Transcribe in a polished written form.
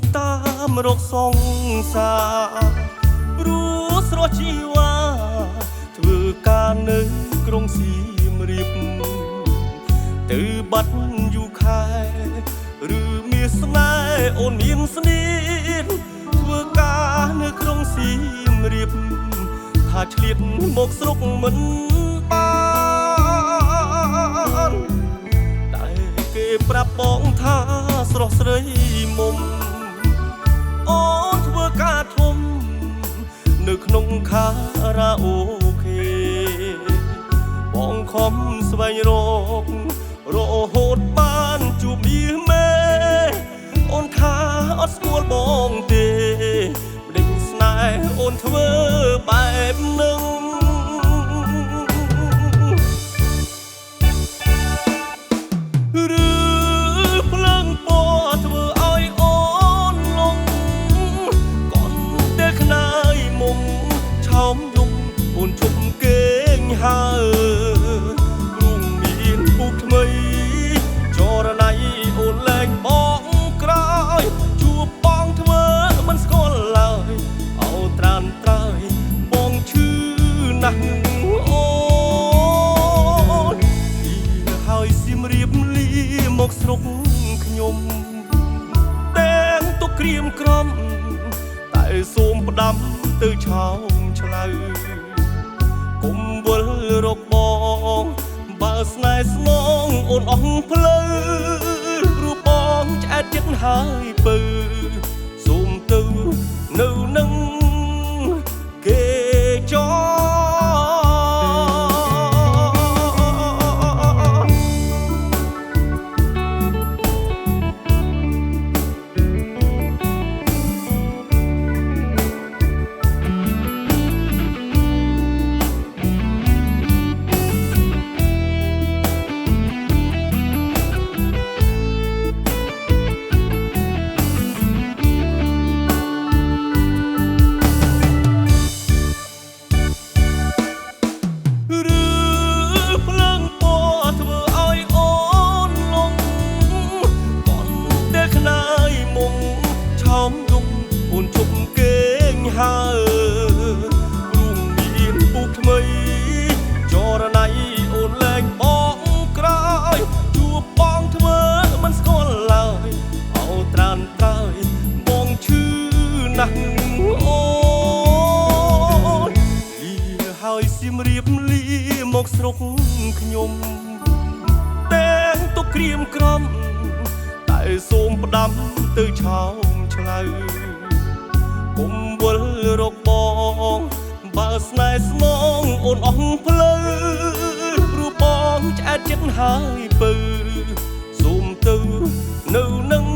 กตามรกสงสารรู้สรชีวาធ្វើការនៅក្រុងសៀមរាបទៅបាត់យូខែឬមានស្នេហ៍អូនមានស្នេហ៍ធ្វើការនៅក្រុងសៀមរាបថាឆ្លៀតមកស្រុកមិនបានតែគេប្រាប់បងថាស្រស់ស្រីមុំអូនធ្វើការធំនៅក្នុងខារ៉ាអូខេបងខំស្វែងរករហូតបានជួបមាសមេអូនថាអត់ស្គាល់បងទេម្ដេចស្នេហ៍អូនធ្វើបែបនឹងឬភ្លើងពណ៌ធ្វើឲ្យអូនលងកូនតែខ្នើយមុំឆោមយំអូនជប់គេងហើរុងមានពុកថ្មីចរណៃអូនលែងបងក្រោយជួបបងធ្វើមិនស្គាល់ឡើយអោត្រានត្រើយបងឈឺណាស់អូនហើយសៀមរាបលីមកស្រុកខ្ញុំតែងទុកក្រៀមក្រំតែសូមផ្ដាំទៅឆោមឆ្លៅគុំវិលរកបងបើស្នេហ៍ស្នងអូនអស់ផ្លូវព្រោះបងឆ្អែតចិត្តហើយពើសូមទៅនៅនឹងគេចោអូនជប់គេងហើរុងមានពុកថ្មីចរណៃអូនលែងបងក្រោយជួបបងធ្វើមិនស្គាល់ឡើយអោត្រានត្រើយបងឈឺណាស់អូនលីហើយសៀមរាបលីមកស្រុកខ្ញុំតែងទុកក្រៀមក្រំតែសូមផ្ដាំទៅឆោមឆ្លៅគុំវិលរកបងបើស្នេហ៍ស្មងអូនអស់ផ្លូវព្រោះបងឆ្អែតចិត្តហើយពើសូមទៅនៅនឹង